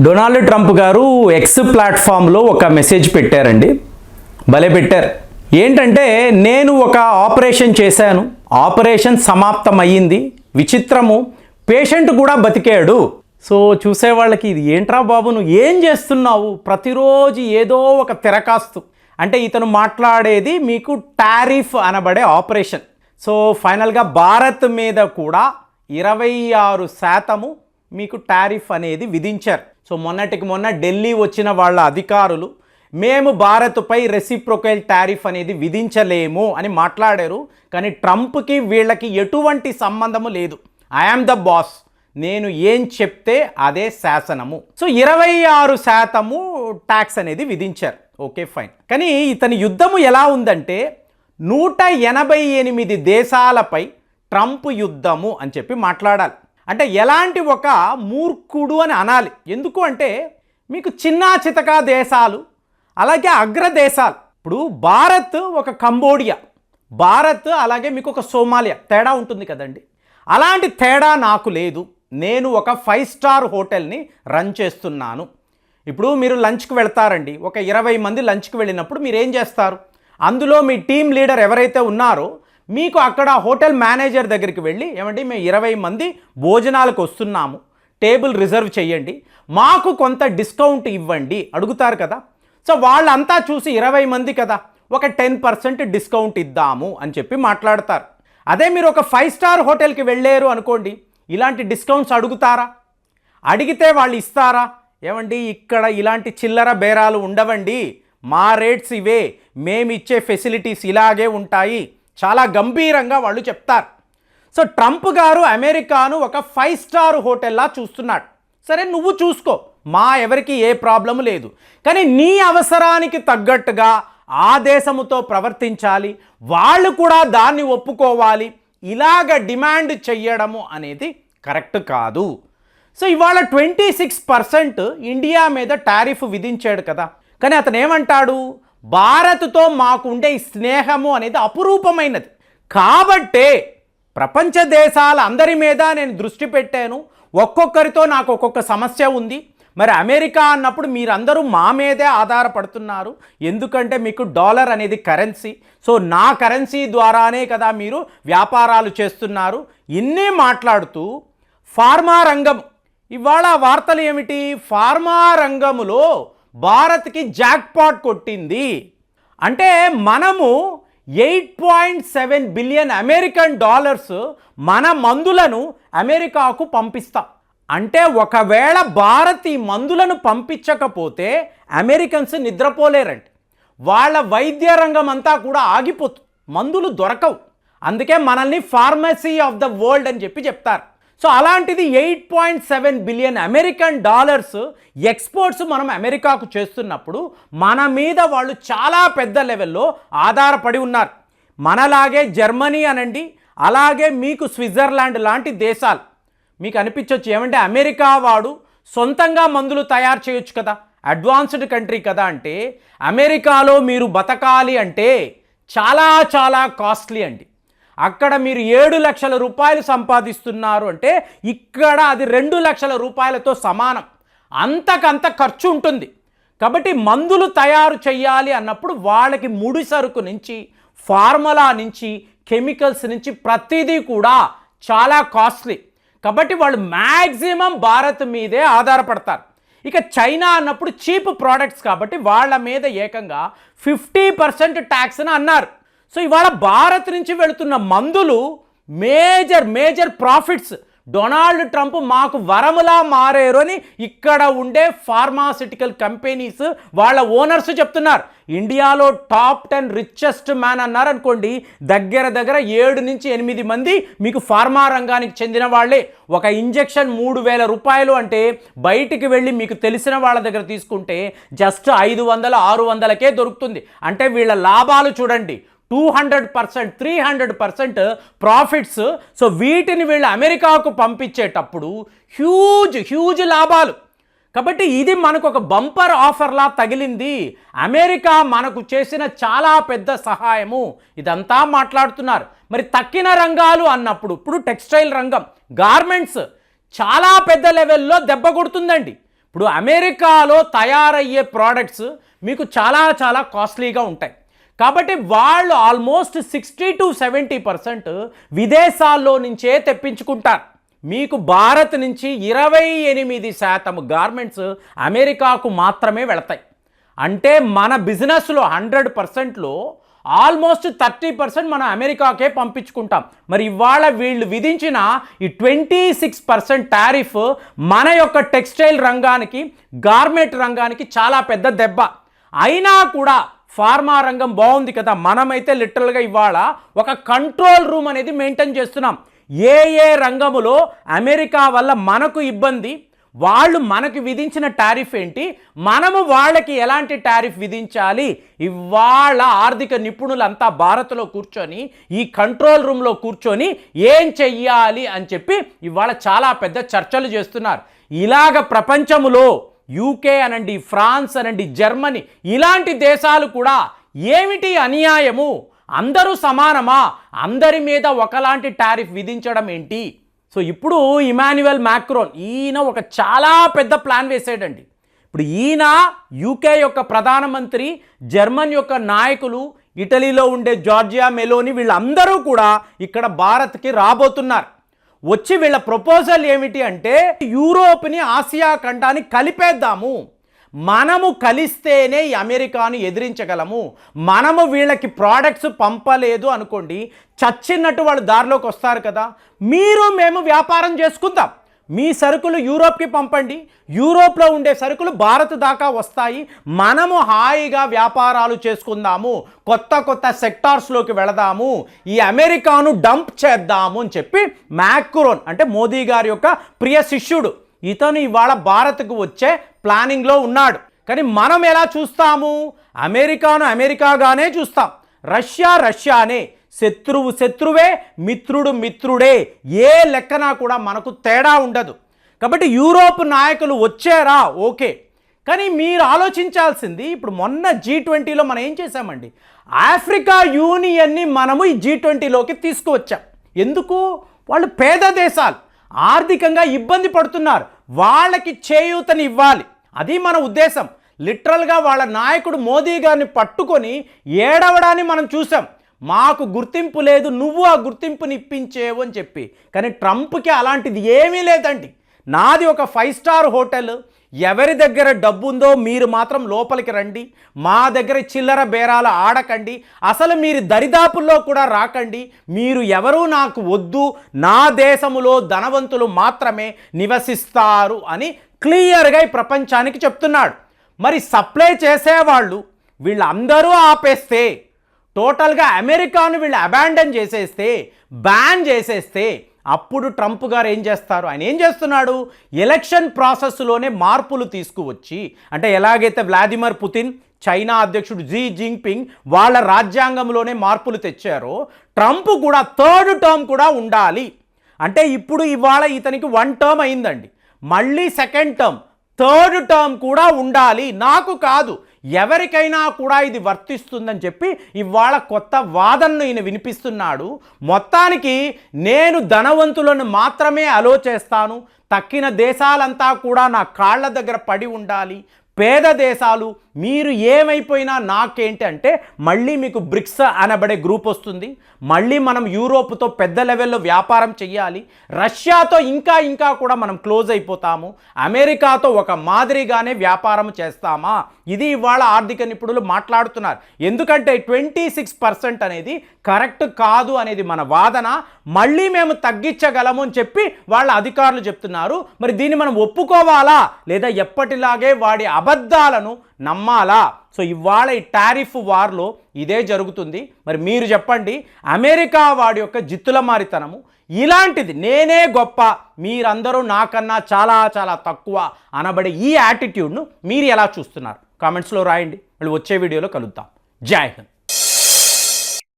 Donald Trump గారు X ప్లాట్ఫామ్లో ఒక మెసేజ్ పెట్టారండి. భలే పెట్టారు. ఏంటంటే, నేను ఒక ఆపరేషన్ చేశాను, ఆపరేషన్ సమాప్తమయ్యింది, విచిత్రము పేషెంట్ కూడా బతికాడు. సో చూసేవాళ్ళకి ఇది ఏంట్రా బాబు, నువ్వు ఏం చేస్తున్నావు, ప్రతిరోజు ఏదో ఒక తెరకాస్తు. అంటే ఇతను మాట్లాడేది మీకు టారిఫ్ అనబడే ఆపరేషన్. సో ఫైనల్గా భారత్ మీద కూడా 26% మీకు టారిఫ్ అనేది విధించారు. సో మొన్నటికి మొన్న ఢిల్లీ వచ్చిన వాళ్ళ అధికారులు మేము భారత్పై రెసిప్రొకల్ టారిఫ్ అనేది విధించలేము అని మాట్లాడారు. కానీ ట్రంప్కి వీళ్ళకి ఎటువంటి సంబంధము లేదు. ఐఆమ్ ద బాస్, నేను ఏం చెప్తే అదే శాసనము. సో 26% ట్యాక్స్ అనేది విధించారు. Okay fine. కానీ ఇతని యుద్ధము ఎలా ఉందంటే 188 దేశాలపై ట్రంప్ యుద్ధము అని చెప్పి మాట్లాడాలి. అంటే ఎలాంటి ఒక మూర్ఖుడు అని అనాలి. ఎందుకు అంటే మీకు చిన్నా చితకా దేశాలు, అలాగే అగ్రదేశాలు. ఇప్పుడు భారత్ ఒక కంబోడియా, భారత్ అలాగే మీకు ఒక సోమాలియా, తేడా ఉంటుంది కదండి. అలాంటి తేడా నాకు లేదు. నేను ఒక 5 స్టార్ హోటల్ని రన్ చేస్తున్నాను. ఇప్పుడు మీరు లంచ్కి వెళ్తారండి, ఒక 20 మంది లంచ్కి వెళ్ళినప్పుడు మీరు ఏం చేస్తారు? అందులో మీ టీం లీడర్ ఎవరైతే ఉన్నారో మీకు అక్కడ హోటల్ మేనేజర్ దగ్గరికి వెళ్ళి, ఏమండి మేము 20 మంది భోజనాలకు వస్తున్నాము, టేబుల్ రిజర్వ్ చేయండి, మాకు కొంత డిస్కౌంట్ ఇవ్వండి అడుగుతారు కదా. సో వాళ్ళంతా చూసి 20 మంది కదా, ఒక 10% డిస్కౌంట్ ఇద్దాము అని చెప్పి మాట్లాడతారు. అదే మీరు ఒక 5 స్టార్ హోటల్కి వెళ్ళారు అనుకోండి, ఇలాంటి డిస్కౌంట్స్ అడుగుతారా? అడిగితే వాళ్ళు ఇస్తారా? ఏమండి ఇక్కడ ఇలాంటి చిల్లర బేరాలు ఉండవండి, మా రేట్స్ ఇవే, మేమిచ్చే ఫెసిలిటీస్ ఇలాగే ఉంటాయి, చాలా గంభీరంగా వాళ్ళు చెప్తారు. సో ట్రంప్ గారు అమెరికాను ఒక 5 స్టార్ హోటల్లా చూస్తున్నాడు. సరే నువ్వు చూసుకో, మా ఎవరికి ఏ ప్రాబ్లం లేదు. కానీ నీ అవసరానికి తగ్గట్టుగా ఆ దేశముతో ప్రవర్తించాలి, వాళ్ళు కూడా దాన్ని ఒప్పుకోవాలి. ఇలాగ డిమాండ్ చెయ్యడము అనేది కరెక్ట్ కాదు. సో ఇవాళ 26% ఇండియా మీద టారిఫ్ విధించాడు కదా. కానీ అతను ఏమంటాడు? భారత్తో మాకుండే స్నేహము అనేది అపురూపమైనది కాబట్టే ప్రపంచ దేశాల అందరి మీద నేను దృష్టి పెట్టాను, ఒక్కొక్కరితో నాకు ఒక్కొక్క సమస్య ఉంది. మరి అమెరికా అన్నప్పుడు మీరందరూ మా మీదే ఆధారపడుతున్నారు, ఎందుకంటే మీకు డాలర్ అనేది కరెన్సీ. సో నా కరెన్సీ ద్వారానే కదా మీరు వ్యాపారాలు చేస్తున్నారు. ఇన్ని మాట్లాడుతూ ఫార్మా రంగం, ఇవాళ వార్తలు ఏమిటి? ఫార్మా రంగములో భారత్కి జాక్పాట్ కొట్టింది. అంటే మనము 8.7 బిలియన్ అమెరికన్ డాలర్స్ మన మందులను అమెరికాకు పంపిస్తాం. అంటే ఒకవేళ భారత్ ఈ మందులను పంపించకపోతే అమెరికన్స్ నిద్రపోలేరండి, వాళ్ళ వైద్య రంగం అంతా కూడా ఆగిపోతుంది, మందులు దొరకవు. అందుకే మనల్ని ఫార్మసీ ఆఫ్ ద వరల్డ్ అని చెప్పి చెప్తారు. సో అలాంటిది 8.7 బిలియన్ అమెరికన్ డాలర్స్ ఎక్స్పోర్ట్స్ మనం అమెరికాకు చేస్తున్నప్పుడు మన మీద వాళ్ళు చాలా పెద్ద లెవెల్లో ఆధారపడి ఉన్నారు. మనలాగే జర్మనీ అనండి, అలాగే మీకు స్విట్జర్లాండ్ లాంటి దేశాలు. మీకు అనిపించవచ్చు ఏమంటే అమెరికా వాడు సొంతంగా మందులు తయారు చేయొచ్చు కదా, అడ్వాన్స్డ్ కంట్రీ కదా. అంటే అమెరికాలో మీరు బతకాలి అంటే చాలా చాలా కాస్ట్లీ అండి. అక్కడ మీరు 7 లక్షల రూపాయలు సంపాదిస్తున్నారు అంటే ఇక్కడ అది 2 లక్షల రూపాయలతో సమానం, అంతకంత ఖర్చు ఉంటుంది. కాబట్టి మందులు తయారు చేయాలి అన్నప్పుడు వాళ్ళకి ముడి సరుకు నుంచి, ఫార్ములా నుంచి, కెమికల్స్ నుంచి ప్రతిదీ కూడా చాలా కాస్ట్లీ. కాబట్టి వాళ్ళు మ్యాక్సిమం భారత్ మీదే ఆధారపడతారు. ఇక చైనా అన్నప్పుడు చీప్ ప్రోడక్ట్స్ కాబట్టి వాళ్ళ మీద ఏకంగా 50% ట్యాక్స్ని అన్నారు. సో ఇవాళ భారత్ నుంచి వెళుతున్న మందులు మేజర్ ప్రాఫిట్స్. డొనాల్డ్ ట్రంప్ మాకు వరములా మారేరు అని ఇక్కడ ఉండే ఫార్మాసిటికల్ కంపెనీస్ వాళ్ళ ఓనర్స్ చెప్తున్నారు. ఇండియాలో టాప్ 10 రిచెస్ట్ మ్యాన్ అన్నారు అనుకోండి, దగ్గర 7 నుంచి 8 మంది మీకు ఫార్మా రంగానికి చెందిన వాళ్ళే. ఒక ఇంజెక్షన్ 3,000 రూపాయలు అంటే బయటికి వెళ్ళి మీకు తెలిసిన వాళ్ళ దగ్గర తీసుకుంటే జస్ట్ 500, 600కే దొరుకుతుంది. అంటే వీళ్ళ లాభాలు చూడండి, 200%, 300% ప్రాఫిట్స్. సో వీటిని వీళ్ళు అమెరికాకు పంపించేటప్పుడు హ్యూజ్ లాభాలు. కాబట్టి ఇది మనకు ఒక బంపర్ ఆఫర్లా తగిలింది. అమెరికా మనకు చేసిన చాలా పెద్ద సహాయము, ఇదంతా మాట్లాడుతున్నారు. మరి తక్కిన రంగాలు అన్నప్పుడు ఇప్పుడు టెక్స్టైల్ రంగం, గార్మెంట్స్ చాలా పెద్ద లెవెల్లో దెబ్బ కొడుతుందండి. ఇప్పుడు అమెరికాలో తయారయ్యే ప్రోడక్ట్స్ మీకు చాలా చాలా కాస్ట్లీగా ఉంటాయి. కాబట్టి వాళ్ళు ఆల్మోస్ట్ 60-70% విదేశాల్లో నుంచే తెప్పించుకుంటారు. మీకు భారత్ నుంచి 28% గార్మెంట్స్ అమెరికాకు మాత్రమే వెళతాయి. అంటే మన బిజినెస్లో 100%లో ఆల్మోస్ట్ 30% మనం అమెరికాకే పంపించుకుంటాం. మరి ఇవాళ వీళ్ళు విధించిన ఈ 26% టారిఫ్ మన యొక్క టెక్స్టైల్ రంగానికి, గార్మెంట్ రంగానికి చాలా పెద్ద దెబ్బ. అయినా కూడా ఫార్మా రంగం బాగుంది కదా, మనమైతే లిటరల్గా ఇవాళ ఒక కంట్రోల్ రూమ్ అనేది మెయింటైన్ చేస్తున్నాం. ఏ రంగములో అమెరికా వల్ల మనకు ఇబ్బంది, వాళ్ళు మనకు విధించిన టారిఫ్ ఏంటి, మనము వాళ్ళకి ఎలాంటి టారిఫ్ విధించాలి, ఇవాళ ఆర్థిక నిపుణులంతా భారత్లో కూర్చొని ఈ కంట్రోల్ రూమ్లో కూర్చొని ఏం చెయ్యాలి అని చెప్పి ఇవాళ చాలా పెద్ద చర్చలు చేస్తున్నారు. ఇలాగ ప్రపంచములో యూకే అనండి, ఫ్రాన్స్ అనండి, జర్మనీ ఇలాంటి దేశాలు కూడా ఏమిటి అన్యాయము, అందరూ సమానమా, అందరి మీద ఒకలాంటి టారిఫ్ విధించడం ఏంటి. సో ఇప్పుడు ఇమాన్యుయల్ మ్యాక్రోన్ ఈయన ఒక చాలా పెద్ద ప్లాన్ వేసాడండి. ఇప్పుడు ఈయన యూకే యొక్క ప్రధానమంత్రి, జర్మన్ యొక్క నాయకులు, ఇటలీలో ఉండే జార్జియా మెలోని వీళ్ళందరూ కూడా ఇక్కడ భారత్కి రాబోతున్నారు. వచ్చి వీళ్ళ ప్రపోజల్ ఏమిటి అంటే యూరోప్ని ఆసియా ఖండాన్ని కలిపేద్దాము, మనము కలిస్తేనే ఈ అమెరికాను ఎదిరించగలము. మనము వీళ్ళకి ప్రోడక్ట్స్ పంపలేదు అనుకోండి, చచ్చినట్టు వాళ్ళు దారిలోకి వస్తారు కదా, మేము వ్యాపారం చేసుకుందాం, మీ సరుకులు యూరోప్కి పంపండి, యూరోప్లో ఉండే సరుకులు భారత్ దాకా వస్తాయి, మనము హాయిగా వ్యాపారాలు చేసుకుందాము, కొత్త కొత్త సెక్టార్స్లోకి వెళదాము, ఈ అమెరికాను డంప్ చేద్దాము అని చెప్పి మ్యాక్రోన్ అంటే మోదీ గారి యొక్క ప్రియ శిష్యుడు ఇతను ఇవాళ భారత్కు వచ్చే ప్లానింగ్లో ఉన్నాడు. కానీ మనం ఎలా చూస్తాము, అమెరికాను అమెరికాగానే చూస్తాం, రష్యానే, శత్రువు శత్రువే, మిత్రుడు మిత్రుడే, ఏ లెక్కన కూడా మనకు తేడా ఉండదు. కాబట్టి యూరోప్ నాయకులు వచ్చారా ఓకే, కానీ మీరు ఆలోచించాల్సింది ఇప్పుడు మొన్న G20లో మనం ఏం చేశామండి, ఆఫ్రికా యూనియన్ని మనము ఈ G20లోకి తీసుకువచ్చాం. ఎందుకు, వాళ్ళు పేద దేశాలు, ఆర్థికంగా ఇబ్బంది పడుతున్నారు, వాళ్ళకి చేయూతని ఇవ్వాలి, అది మన ఉద్దేశం. లిటరల్గా వాళ్ళ నాయకుడు మోదీ గారిని పట్టుకొని ఏడవడాన్ని మనం చూసాం, మాకు గుర్తింపు లేదు, నువ్వు ఆ గుర్తింపుని ఇప్పించేవు అని చెప్పి. కానీ ట్రంప్కి అలాంటిది ఏమీ లేదండి. నాది ఒక 5 స్టార్ హోటల్, ఎవరి దగ్గర డబ్బు ఉందో మీరు మాత్రం లోపలికి రండి, మా దగ్గర చిల్లర బేరాలు ఆడకండి, అసలు మీరు దరిదాపుల్లో కూడా రాకండి, మీరు ఎవరూ నాకు వద్దు, నా దేశములో ధనవంతులు మాత్రమే నివసిస్తారు అని క్లియర్గా ఈ ప్రపంచానికి చెప్తున్నాడు. మరి సప్లై చేసేవాళ్ళు వీళ్ళందరూ ఆపేస్తే, టోటల్గా అమెరికాను వీళ్ళు అబాండన్ చేసేస్తే, బ్యాన్ చేసేస్తే, అప్పుడు ట్రంప్ గారు ఏం చేస్తారు, ఆయన ఏం చేస్తున్నాడు, ఎలక్షన్ ప్రాసెస్లోనే మార్పులు తీసుకువచ్చి, అంటే ఎలాగైతే వ్లాదిమిర్ పుతిన్, చైనా అధ్యక్షుడు జీ జింగ్పింగ్ వాళ్ళ రాజ్యాంగంలోనే మార్పులు తెచ్చారో, ట్రంప్ కూడా 3rd టర్మ్ కూడా ఉండాలి. అంటే ఇప్పుడు ఇవాళ ఇతనికి 1 టర్మ్ అయిందండి, మళ్ళీ 2nd టర్మ్, 3rd టర్మ్ కూడా ఉండాలి, నాకు కాదు ఎవరికైనా కూడా ఇది వర్తిస్తుందని చెప్పి ఇవాళ కొత్త వాదనను ఈయన వినిపిస్తున్నాడు. మొత్తానికి నేను ధనవంతులను మాత్రమే అలో చేస్తాను, తక్కిన దేశాలంతా కూడా నా కాళ్ళ దగ్గర పడి ఉండాలి, పేద దేశాలు మీరు ఏమైపోయినా నాకేంటి అంటే మళ్ళీ మీకు బ్రిక్స్ అనబడే గ్రూప్ వస్తుంది, మళ్ళీ మనం యూరోప్తో పెద్ద లెవెల్లో వ్యాపారం చేయాలి, రష్యాతో ఇంకా కూడా మనం క్లోజ్ అయిపోతాము, అమెరికాతో ఒక మాదిరిగానే వ్యాపారం చేస్తామా, ఇది ఇవాళ ఆర్థిక నిపుణులు మాట్లాడుతున్నారు. ఎందుకంటే 26% అనేది కరెక్ట్ కాదు అనేది మన వాదన, మళ్ళీ మేము తగ్గించగలము అని చెప్పి వాళ్ళ అధికారులు చెప్తున్నారు. మరి దీన్ని మనం ఒప్పుకోవాలా లేదా ఎప్పటిలాగే వాడి అబద్ధాలను నమ్మాలా? సో ఇవాళ ఈ టారిఫ్ వార్లో ఇదే జరుగుతుంది. మరి మీరు చెప్పండి, అమెరికా వాడి యొక్క జిత్తుల మారితనము ఇలాంటిది, నేనే గొప్ప మీరందరూ నాకన్నా చాలా చాలా తక్కువ అనబడే ఈ యాటిట్యూడ్ను మీరు ఎలా చూస్తున్నారు? కామెంట్స్లో రాయండి. మళ్ళీ వచ్చే వీడియోలో కలుద్దాం. జై హింద్.